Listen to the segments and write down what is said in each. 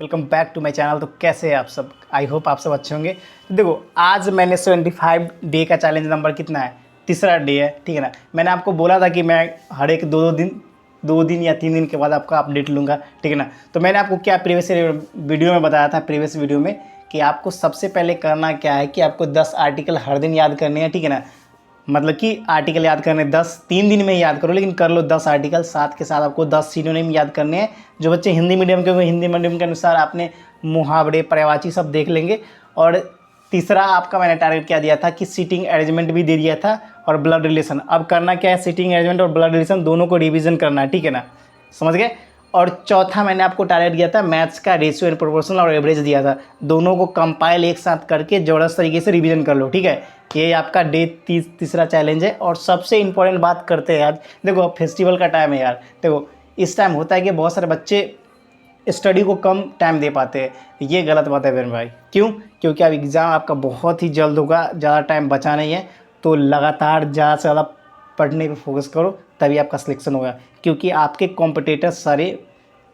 Welcome back to my channel. तो कैसे हैं आप सब? आई होप आप सब अच्छे होंगे। तो देखो, आज मैंने 75 डे का चैलेंज नंबर कितना है, तीसरा डे है, ठीक है ना। मैंने आपको बोला था कि मैं हर एक दो दिन या 3 दिन के बाद आपका अपडेट लूँगा, ठीक है ना। तो मैंने आपको क्या प्रीवियस वीडियो में बताया था, प्रीवियस वीडियो में, कि आपको सबसे पहले करना क्या है कि आपको 10 आर्टिकल हर दिन याद करने हैं, ठीक है ना। मतलब कि आर्टिकल याद करने 10, 3 दिन में ही याद करो, लेकिन कर लो 10 आर्टिकल। साथ के साथ आपको 10 सिनोनिम याद करने हैं। जो बच्चे हिंदी मीडियम के होंगे, हिंदी मीडियम के अनुसार आपने मुहावरे, पर्यायवाची सब देख लेंगे। और तीसरा आपका मैंने टारगेट क्या दिया था कि सीटिंग अरेंजमेंट भी दे दिया था, और ब्लड रिलेशन। अब करना क्या है, सीटिंग अरेंजमेंट और ब्लड रिलेशन दोनों को रिवीजन करना है, ठीक है ना, समझ गए। और चौथा मैंने आपको टारगेट दिया था मैथ्स का रेशियो एंड प्रोपोर्शनल और एवरेज दिया था। दोनों को कंपाइल एक साथ करके जबरदस्त तरीके से रिवीजन कर लो, ठीक है। ये आपका डे तीसरा चैलेंज है। और सबसे इंपॉर्टेंट बात करते हैं आज। देखो, अब फेस्टिवल का टाइम है यार। देखो, इस टाइम होता है कि बहुत सारे बच्चे स्टडी को कम टाइम दे पाते हैं। ये गलत बात है मेरे भाई। क्यों? क्योंकि अब एग्ज़ाम आपका बहुत ही जल्द होगा, ज़्यादा टाइम बचा नहीं है। तो लगातार ज़्यादा से ज़्यादा पढ़ने पे फोकस करो, तभी आपका सिलेक्शन होगा। क्योंकि आपके कॉम्पिटिटर सारे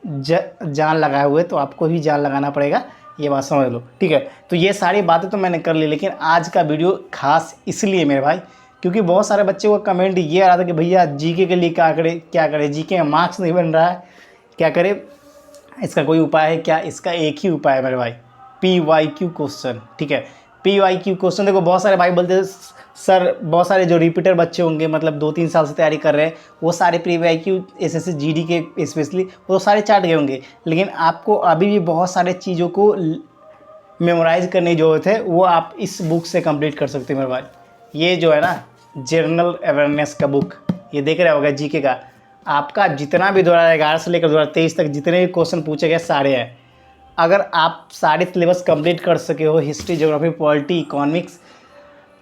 जान लगाए हुए, तो आपको भी जान लगाना पड़ेगा, ये बात समझ लो, ठीक है। तो ये सारी बातें तो मैंने कर ली, लेकिन आज का वीडियो खास इसलिए मेरे भाई, क्योंकि बहुत सारे बच्चे को कमेंट ये आ रहा था कि भैया जीके के लिए क्या करे, जीके में मार्क्स नहीं बन रहा है, क्या करे, इसका कोई उपाय है क्या? इसका एक ही उपाय है मेरे भाई, PYQ क्वेश्चन, ठीक है। PYQ question. देखो, बहुत सारे भाई बोलते हैं सर, बहुत सारे जो रिपीटर बच्चे होंगे, मतलब 2-3 साल से तैयारी कर रहे हैं, वो सारे PYQ SSC GD के स्पेशली वो सारे चाट गए होंगे। लेकिन आपको अभी भी बहुत सारे चीज़ों को मेमोराइज करने की ज़रूरत है, वो आप इस बुक से कंप्लीट कर सकते हैं मेरे भाई। ये जो है ना, जनरल अवेयरनेस का बुक, ये देख रहे होगा जीके का। आपका जितना भी 2011 से लेकर 2023 तक जितने भी क्वेश्चन पूछे गए सारे हैं। अगर आप सारे सिलेबस कंप्लीट कर सके हो, हिस्ट्री, ज्योग्राफी, पॉलिटी, इकोनॉमिक्स,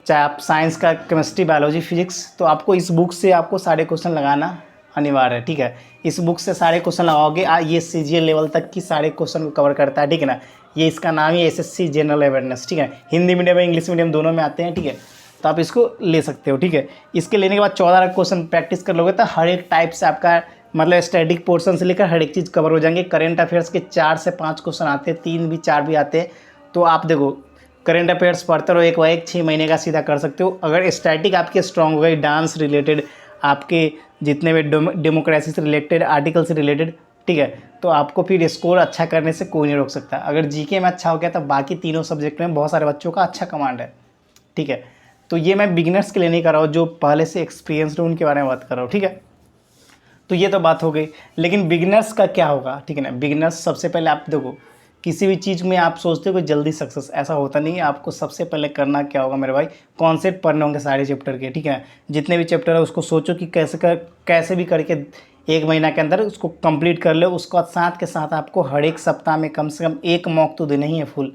चाहे आप साइंस का केमिस्ट्री, बायोलॉजी, फिजिक्स, तो आपको इस बुक से आपको सारे क्वेश्चन लगाना अनिवार्य है, ठीक है। इस बुक से सारे क्वेश्चन लगाओगे। ये CGL लेवल तक की सारे क्वेश्चन को कवर करता है, ठीक है ना। ये इसका नाम ही SSC जनरल अवेयरनेस, ठीक है। हिंदी मीडियम में, इंग्लिश मीडियम दोनों में आते हैं, ठीक है। तो आप इसको ले सकते हो, ठीक है। इसके लेने के बाद 14 क्वेश्चन प्रैक्टिस कर लोगे, तो हर एक टाइप से आपका मतलब स्टैटिक पोर्शन से लेकर हर एक चीज़ कवर हो जाएंगे। करेंट अफेयर्स के 4 से 5 क्वेश्चन आते हैं, 3 भी 4 भी आते हैं। तो आप देखो, करेंट अफेयर्स पढ़ते रहो, एक व एक 6 महीने का सीधा कर सकते हो। अगर स्टैटिक आपके स्ट्रांग हो गई, डांस रिलेटेड, आपके जितने भी डेमोक्रेसी से रिलेटेड, आर्टिकल से रिलेटेड, ठीक है, तो आपको फिर स्कोर अच्छा करने से कोई नहीं रोक सकता। अगर जीके में अच्छा हो गया, तो बाकी तीनों सब्जेक्ट में बहुत सारे बच्चों का अच्छा कमांड है, ठीक है। तो ये मैं बिगिनर्स के लिए नहीं कर रहा हूँ, जो पहले से एक्सपीरियंस्ड है उनके बारे में बात कर रहा हूँ, ठीक है। तो ये तो बात हो गई, लेकिन बिगिनर्स का क्या होगा, ठीक है ना। बिगिनर्स सबसे पहले आप देखो, किसी भी चीज़ में आप सोचते हो कि जल्दी सक्सेस, ऐसा होता नहीं है। आपको सबसे पहले करना क्या होगा मेरे भाई, कॉन्सेप्ट पढ़ने होंगे सारे चैप्टर के, ठीक है। जितने भी चैप्टर है उसको सोचो कि कैसे भी करके 1 महीना के अंदर उसको कंप्लीट कर लो। उसके बाद साथ के साथ आपको हर एक सप्ताह में कम से कम एक मॉक तो देना ही है फुल,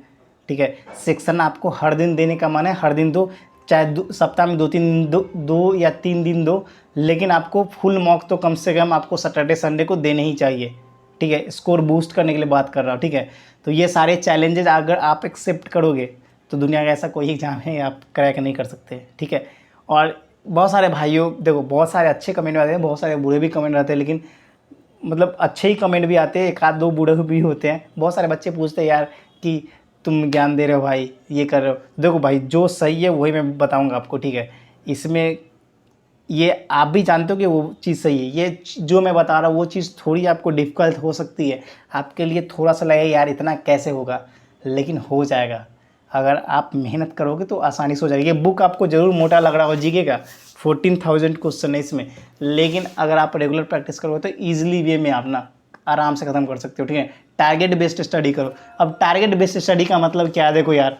ठीक है। सेक्शन आपको हर दिन देने का मन है, हर दिन दो, चाहे सप्ताह में 2 या 3 दिन दो, लेकिन आपको फुल मॉक तो कम से कम आपको सैटरडे संडे को देने ही चाहिए, ठीक है। स्कोर बूस्ट करने के लिए बात कर रहा हूँ, ठीक है। तो ये सारे चैलेंजेस अगर आप एक्सेप्ट करोगे, तो दुनिया का ऐसा कोई एग्जाम है आप क्रैक नहीं कर सकते, ठीक है। और बहुत सारे भाइयों, देखो, बहुत सारे अच्छे कमेंट आते हैं, बहुत सारे बुरे भी कमेंट आते हैं, लेकिन मतलब अच्छे ही कमेंट भी आते हैं, एक आध दो बुरे भी होते हैं। बहुत सारे बच्चे पूछते हैं यार कि तुम ज्ञान दे रहे हो भाई, ये कर रहे हो। देखो भाई, जो सही है वही मैं बताऊंगा आपको, ठीक है। इसमें ये आप भी जानते हो कि वो चीज़ सही है। ये जो मैं बता रहा हूँ वो चीज़ थोड़ी आपको डिफ़िकल्ट हो सकती है, आपके लिए थोड़ा सा लगेगा यार इतना कैसे होगा, लेकिन हो जाएगा। अगर आप मेहनत करोगे तो आसानी से हो जाएगी। ये बुक आपको ज़रूर मोटा लग रहा हो, जीके का 14,000 क्वेश्चन है इसमें, लेकिन अगर आप रेगुलर प्रैक्टिस करोगे तो ईजिली वे में आप ना आराम से ख़त्म कर सकते हो, ठीक है। टारगेट बेस्ड स्टडी करो। अब टारगेट बेस्ड स्टडी का मतलब क्या है, देखो यार,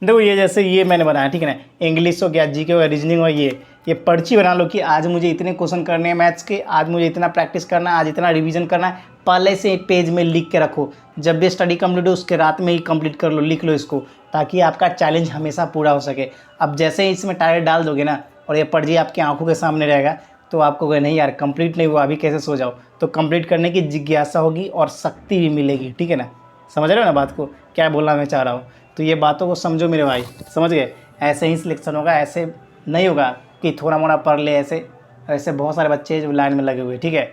देखो ये जैसे ये मैंने बनाया, ठीक है ना, इंग्लिश हो गया, जीके हो गया, रीजनिंग हो, ये पर्ची बना लो कि आज मुझे इतने क्वेश्चन करने हैं मैथ्स के, आज मुझे इतना प्रैक्टिस करना है, आज इतना रिवीजन करना है। पहले से एक पेज में लिख के रखो, जब भी स्टडी कंप्लीट हो उसके रात में ही कंप्लीट कर लो, लिख लो इसको, ताकि आपका चैलेंज हमेशा पूरा हो सके। अब जैसे ही इसमें टारगेट डाल दोगे ना, और ये पर्ची आपकी आंखों के सामने रहेगा, तो आपको कहे नहीं यार कंप्लीट नहीं हुआ, अभी कैसे सो जाओ। तो कंप्लीट करने की जिज्ञासा होगी और शक्ति भी मिलेगी, ठीक है ना। समझ रहे हो ना बात को, क्या बोलना मैं चाह रहा हूँ। तो ये बातों को समझो मेरे भाई, समझ गए। ऐसे ही सिलेक्शन होगा, ऐसे नहीं होगा कि थोड़ा मोड़ा पढ़ ले। ऐसे ऐसे बहुत सारे बच्चे जो लाइन में लगे हुए, ठीक है।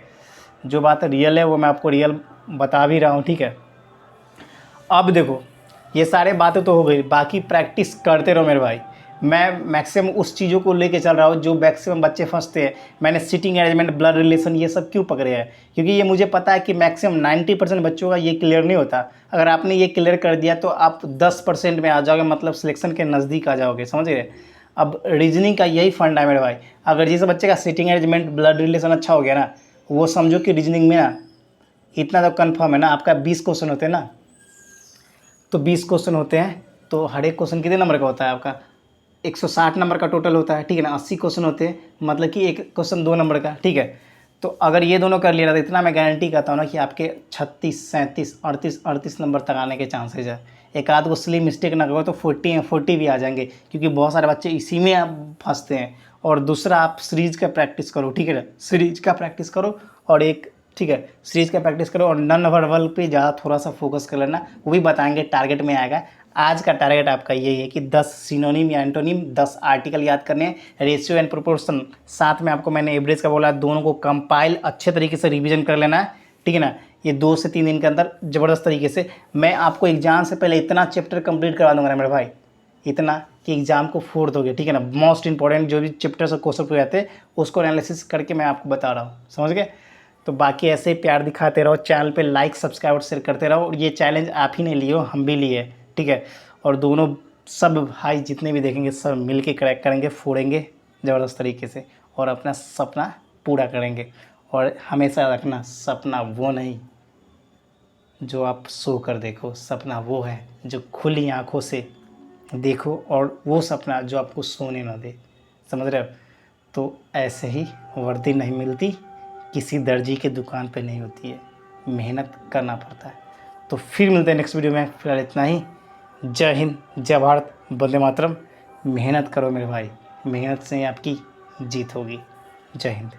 जो बात रियल है वो मैं आपको रियल बता भी रहा हूँ, ठीक है। अब देखो, ये सारे बातें तो हो गई, बाकी प्रैक्टिस करते रहो मेरे भाई। मैं मैक्सिमम उस चीज़ों को लेके चल रहा हूँ जो मैक्सिमम बच्चे फंसते हैं। मैंने सिटिंग अरेंजमेंट, ब्लड रिलेशन, ये सब क्यों पकड़े हैं? क्योंकि ये मुझे पता है कि मैक्सिमम 90% बच्चों का ये क्लियर नहीं होता। अगर आपने ये क्लियर कर दिया तो आप 10% में आ जाओगे, मतलब सिलेक्शन के नज़दीक आ जाओगे, समझ गए? अब रीजनिंग का यही फंडा है मेरे भाई। अगर जिस बच्चे का सिटिंग अरेंजमेंट, ब्लड रिलेशन अच्छा हो गया ना, वो समझो कि रीजनिंग में ना इतना तो कन्फर्म है ना, आपका 20 क्वेश्चन होते हैं ना, तो 20 क्वेश्चन होते हैं, तो हर एक क्वेश्चन कितने नंबर का होता है आपका? 160 नंबर का टोटल होता है, ठीक है ना। 80 क्वेश्चन होते हैं, मतलब कि एक क्वेश्चन 2 नंबर का, ठीक है। तो अगर ये दोनों कर लिया तो इतना मैं गारंटी करता हूँ ना कि आपके 36, 37, 38 नंबर तक आने के चांसेज है। एक आध को सिली मिस्टेक ना करो तो 40 भी आ जाएंगे, क्योंकि बहुत सारे बच्चे इसी में आप फंसते हैं। और दूसरा, आप सीरीज़ का प्रैक्टिस करो, ठीक है ना, सीरीज का प्रैक्टिस करो। और एक, ठीक है, सीरीज़ का प्रैक्टिस करो, और नॉन वर्बल पे ज़्यादा थोड़ा सा फोकस कर लेना, वो भी बताएंगे, टारगेट में आएगा। आज का टारगेट आपका यही है कि 10 सिनोनिम या एंटोनिम, 10 आर्टिकल याद करने हैं, रेशियो एंड प्रोपोर्शन, साथ में आपको मैंने एवरेज का बोला, दोनों को कंपाइल अच्छे तरीके से रिवीजन कर लेना है, ठीक है ना। ये 2 से 3 दिन के अंदर ज़बरदस्त तरीके से मैं आपको एग्जाम से पहले इतना चैप्टर कंप्लीट करवा दूंगा ना मेरे भाई, इतना कि एग्जाम को फोड़ दोगे, ठीक है ना। मोस्ट इंपॉर्टेंट जो भी चैप्टर से क्वेश्चन पूछे जाते हैं उसको एनालिसिस करके मैं आपको बता रहा हूँ, समझ गए? तो बाकी ऐसे ही प्यार दिखाते रहो, चैनल पे लाइक, सब्सक्राइब और शेयर करते रहो। और ये चैलेंज आप ही ने लियो, हम भी लिए, ठीक है। और दोनों, सब भाई जितने भी देखेंगे सब मिल के क्रैक करेंगे, फोड़ेंगे ज़बरदस्त तरीके से, और अपना सपना पूरा करेंगे। और हमेशा रखना, सपना वो नहीं जो आप सो कर देखो, सपना वो है जो खुली आंखों से देखो, और वो सपना जो आपको सोने ना दे, समझ रहे हो? तो ऐसे ही वर्दी नहीं मिलती, किसी दर्जी के दुकान पे नहीं होती है, मेहनत करना पड़ता है। तो फिर मिलते हैं नेक्स्ट वीडियो में, फिलहाल इतना ही। जय हिंद, जय भारत, वंदे मातरम। मेहनत करो मेरे भाई, मेहनत से ही आपकी जीत होगी। जय हिंद।